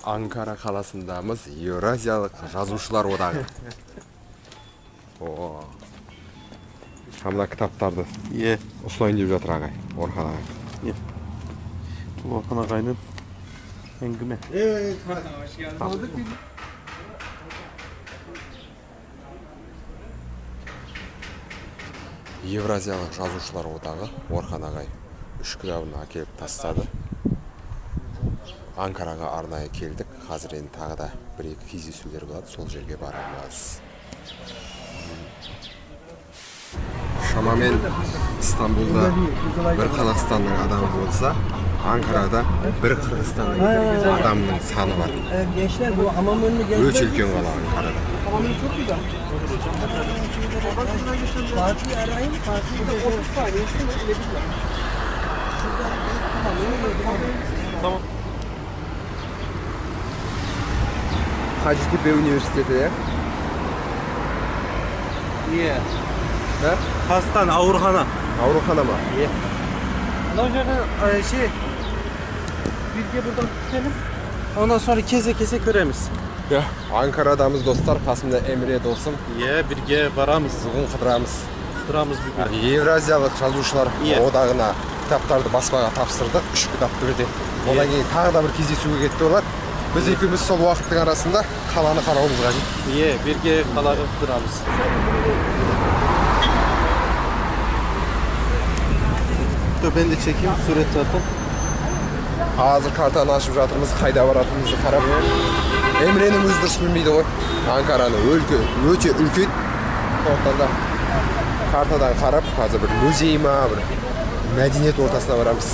Ankara қаласындамыз, Евразиялық жазушылар одағы. Мына кітаптарды ұсынайын деп жатыр ағай, Орхан ағай. Орхан ағайның әңгіме. Hoş geldin. Евразиялық жазушылар одағы, Орхан ағай 3 кітабын әкеліп тастады. Анкараға арнайы келдік. Қазір енді тағы да 1-2 кездесулер болады, сол жерге барамыз. Шамамен Istanbul'da bir Қазақстанның адамы болса, Анкарада bir Қырғызстанның адамының саны var. Gençler bu hamam önünü gezmek. Өте үлкен қала Анкарада. Hamam önü çok güzel. Fatih arayın, Fatih'de 30 saniyesi mi? Tamam. Hacettepe Üniversitesi ya. İyi. Ne? Hastane, Avrухана. Avrухана mı? İyi. Ondan sonra Bilge buradan gidelim. Ondan sonra kese köremiz. Ya, Ankara'damız dostlar. Қасымда Emre dostum. İyi, Bilge varamız. Bugün қыдырамыз. Kıdıramız bir gün. Евразиялық жазушылар одағына кітаптарды баспаға тапсырдық. 3 кітапты бірден. Одан кейін тағы да бір кездесуге кетті олар. Біз екеуміз сол уақыттың арасында қаланы қарауымыз қажет. İyi, Bilge kalağı kıdıramız. Ben de çekeyim, suret zaten. Hazır kартаны ашып жатырмыз, қайда баратынымызды қарап. Emre'nin өзі дұрыс білмейді ғой. Анкараны өте үлкен. Сондықтан да картадан қарап, қазір бір музей ма, бір мәдениет ортасына барамыз.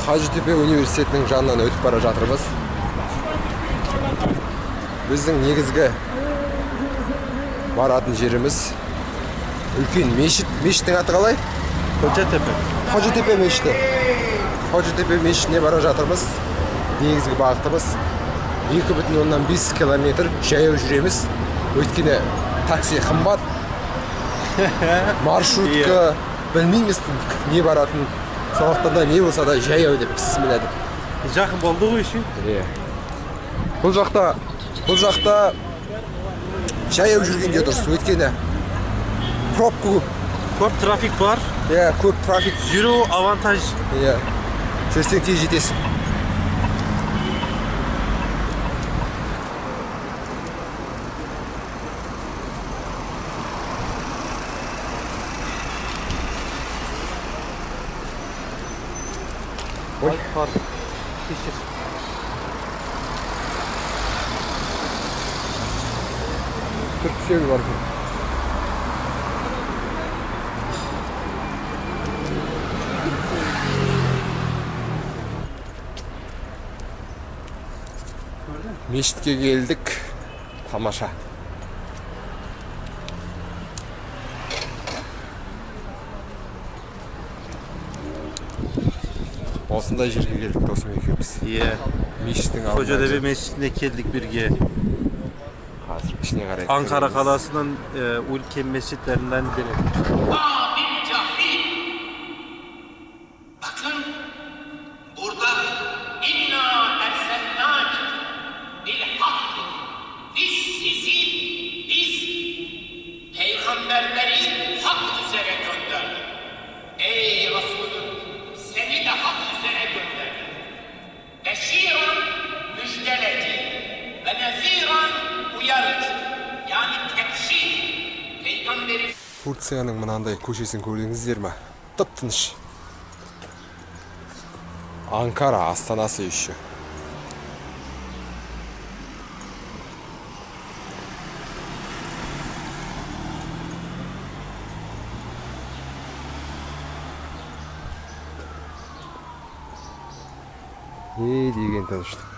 Hacettepe Üniversitesi'nin жанынан өтіп бара жатырмыз. Біздің негізгі баратын жеріміз үлкен мешіт. Мешіттің аты қалай? Hacettepe мешіті. Hacettepe мешітіне бара жатырмыз. Негізгі бағытымыз 2,5 километр жаяу жүреміз. Өйткені такси қымбат. Маршрутка білмейміз не баратын. Сондықтан да не болса да жаяу деп бісміллә деп. Жақын болды ғой үшін. Бұл жақта жаяу жүргенде дұрыс. Өйткені пробка көп. Көп трафик бар. Көп трафик. Жүру авантаж. Жүрсең тез жетесің. Ой, pardon. Kişir. Türkçe mi var bu? Мешітке келдік. Тамаша. Осындай жерге келдік досым екеуміз. Мешіттің алдына. Kocatepe Mescidine geldik Bilge. Қазір ішіне қарай. Ankara kalasının ülke mescitlerinden biri. Bakın burada inna erselnâk bil hakk. Biz peygamberleri hak üzere gönderdik. Ey Resulüm, seni de hak üzere gönderdik. Beşiran müjdeleci ve neziran uyarıcı. Yani tekşif. Peygamberi Турцияның мынандай көшесін көрдіңіздер ме? Тып-тыныш. Анкара астанасы еще. Не деген тыныштық.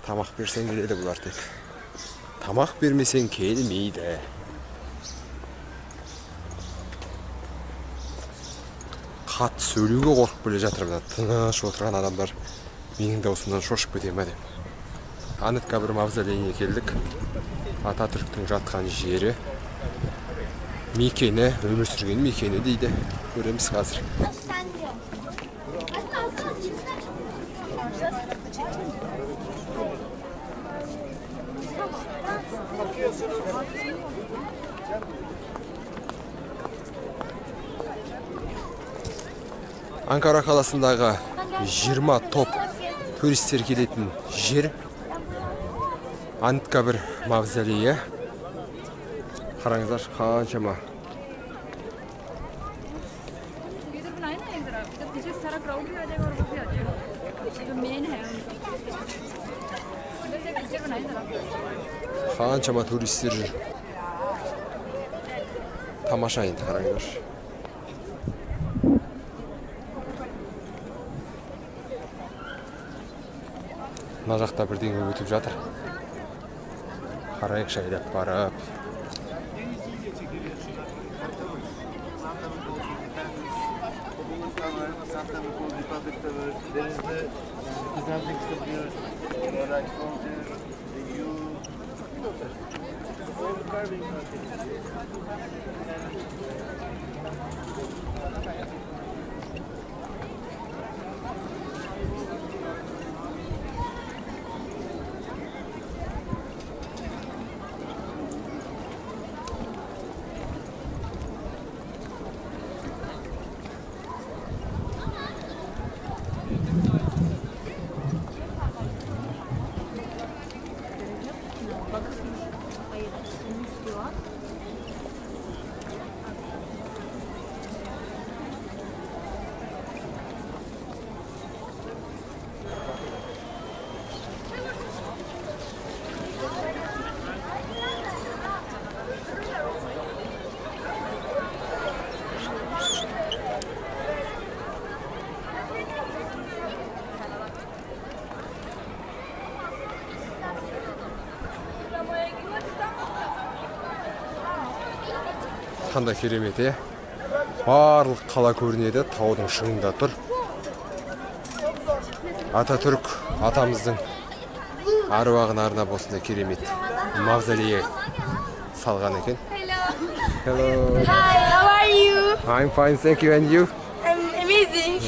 Tamak bersen geledi bular tek. Tamak bermesen kelmeydi. Kat söylüğüge korkup bile jatır da. Tыныç oturan adamlar menin dausumdan şoşup keteme dep. Anıtkabir mavzoleyine keldik. Atatürk'tün жатқан jeri. Mekeni, ömür sürgen mekeni deydi. Göremiz hazır. Ankara kalasındağı 20 top turistler kelетін жер. Anıtkabir mavzolейі. Қараңыздар, қаншама. Қаншама туристер жүр. Тамаша енді қараңыздар. Мына жақта бірдеңе өтіп жатыр. Қарайық жайлап барып. Қандай керемет, е? Барлық қала көрінеді, таудың шыңында тұр. Ататүрік атамыздың аруағына арнап осындай керемет мавзолей салған екен. Hello. Hi, how are you? I'm fine, thank you, and you? I'm amazing.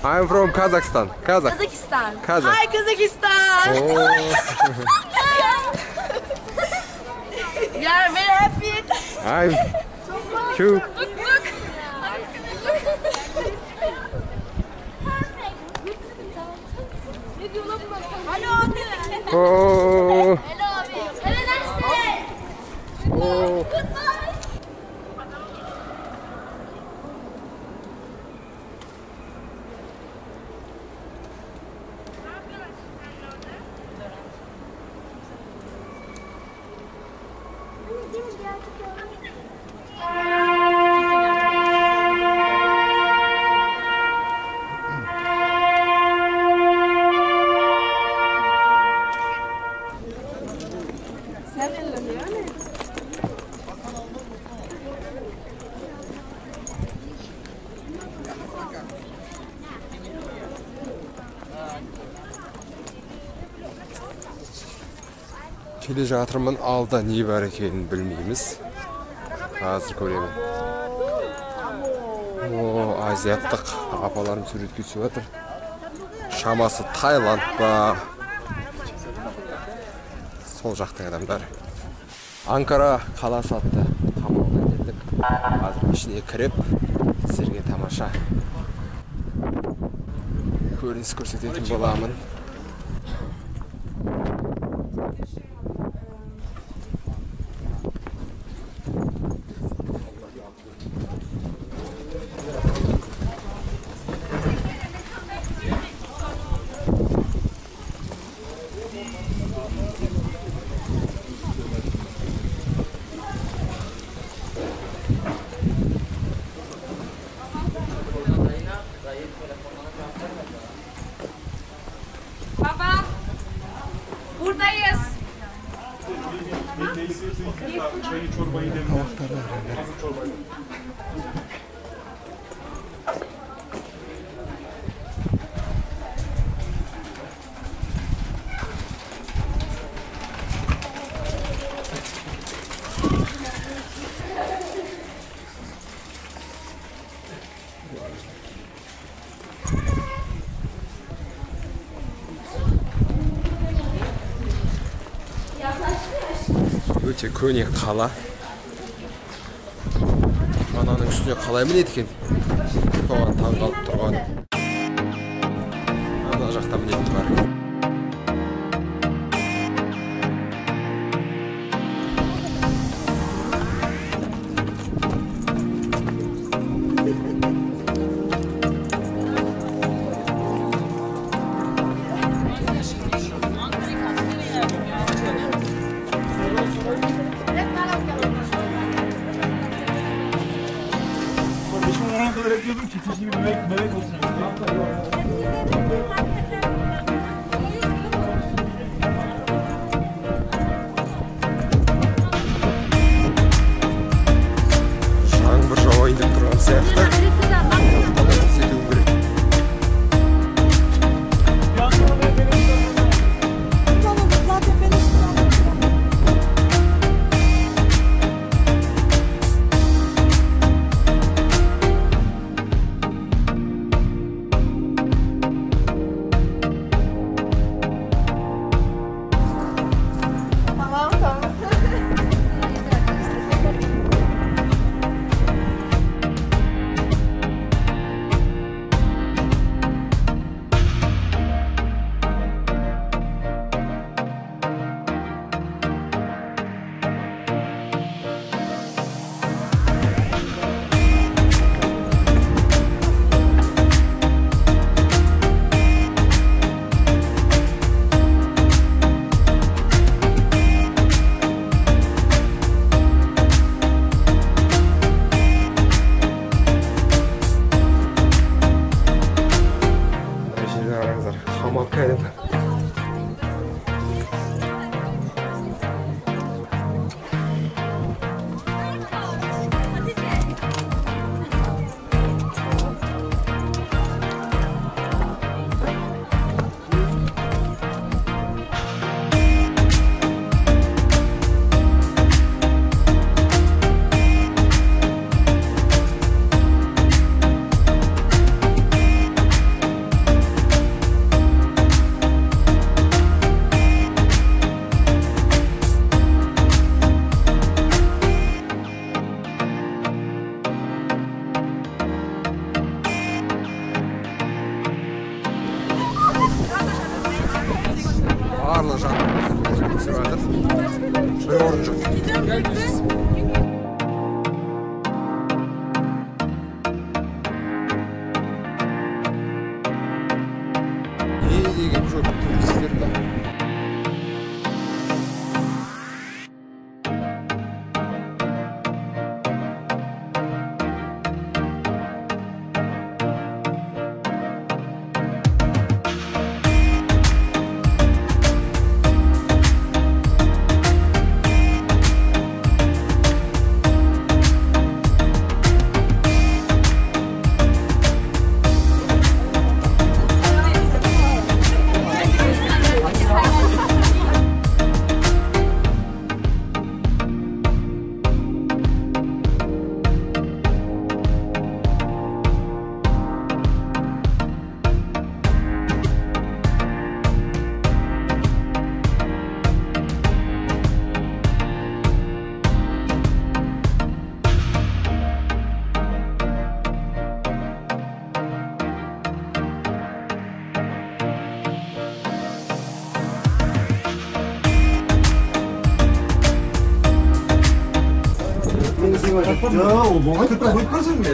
I'm from Kazakhstan. Kazakhstan. Kazakh. Hi, Kazakhstan. You are very happy. I'm too. Look. Hello. Oh. Hello. Have a nice day. Oh. Goodbye. Келе жатырмын, алда не бар екенін білмейміз. Қазір көремін. Азияттық апаларым суретке түсіп жатыр. Шамасы Таиланд ба? Сол жақтың адамдар. Анкара қаласы атты қамалға келдік. Қазір ішіне кіріп, сіздерге тамаша көрініс көрсететін боламын. çayı çorbayı demler. Hazır çorbayı. Öte köne kala. Ananın üstüne kalay mı dedik endi? Kovan taң kalıp turgan. Ana jakta bilet var. Kardeşim ona kadar hep diyordum ki keşke bir bebek olsun. Şaң bir жауайын деп тұрған сияқты. Талап істетуім керек. Hamam kaydım. Bарлық жағын түсіп жатыр. Бір орын жоқ. Не деген жоқ туристер да.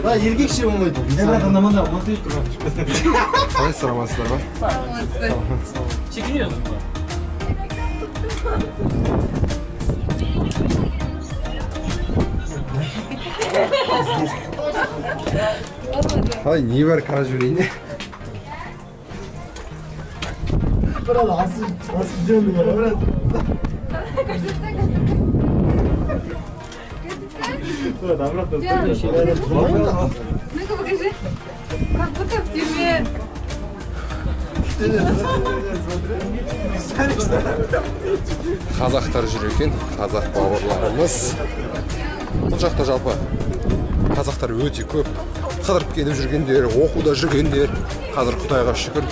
나 일기 씨 온 거죠. 내가 간다면 못 될 거야. Қалай сұрамасыздар ма? Çekiniyorsun mu? Қалай не бар қазір жүрейін? 그러다 왔을 줄 알았어. Ну-ка покажи. Как будто в тюрьме. Қазақтар жүр екен, қазақ бауырларымыз. Бұл жақта жалпы қазақтар өте көп. Қыдырып келіп жүргендер, оқуда жүргендер. Қазір Құдайға шүкір,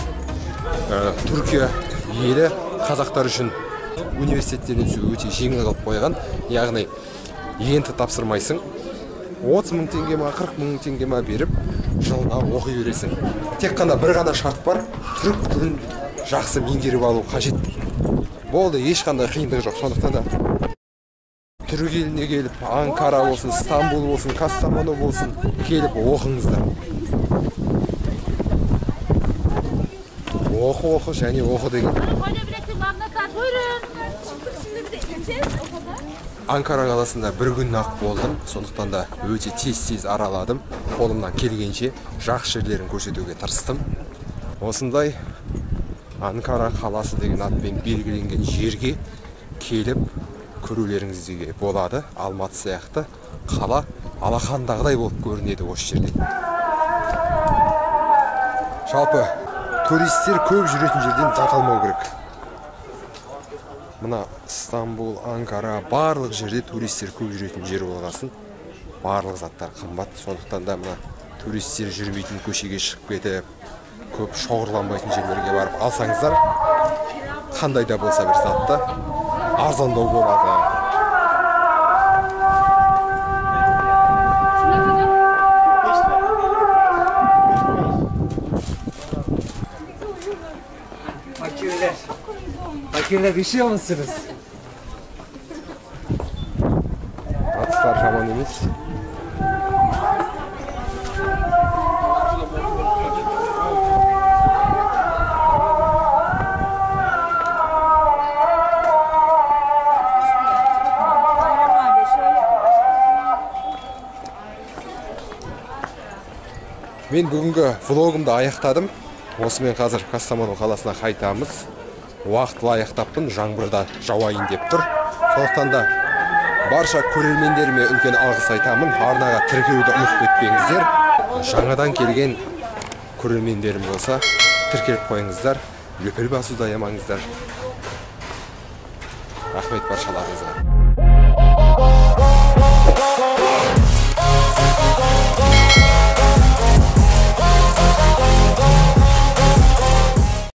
Түркия елі қазақтар үшін университеттерден түсу өте жеңіл қылып қойған. Яғни енді тапсырмайсың, 30 мың теңге ма, 40 мың теңге ма беріп, жылына оқи бересің. Тек қана бір ғана шарт бар, түрік тілін жақсы меңгеріп алу қажет. Болды, ешқандай қиындығы жоқ. Сондықтан да түрік еліне келіп, Анкара болсын, Стамбул болсын, Кастамону болсын, келіп оқыңыздар. Оқы және оқы деген. Анкара қаласында бір күн ақ болдым, сондықтан да өте тез араладым. Қолымнан келгенше жақсы жерлерін көрсетуге тырыстым. Осындай Анкара қаласы деген атпен белгіленген жерге келіп көрулеріңізге болады. Алматы сияқты қала алақандағыдай болып көрінеді осы жерде. Жалпы туристер көп жүретін жерден жаталмау керек. Мына Стамбул, Анкара, барлық жерде туристер көп жүретін жер болғасын, барлық заттар қымбат. Сондықтан да мына туристер жүрмейтін көшеге шығып кетіп, көп шоғырланбайтын жерлерге барып алсаңыздар, қандай да болса бір затты арзандау болады. Fakirler üşüyor musunuz? Atlar жаман емес. Мен бүгінгі влогымды аяқтадым. Осымен қазір Кастамону қаласына қайтамыз. Уақытылы аяқтаппын, жаңбырда жауайын деп тұр. Сондықтан да барша көрермендеріме үлкен алғыс айтамын. Арнаға тіркеуді ұмытып кетпеңіздер. Жаңадан келген көрермендерім болса, тіркеліп қойыңыздар. Löpel басуды аямаңыздар. Рахмет баршаларыңызға.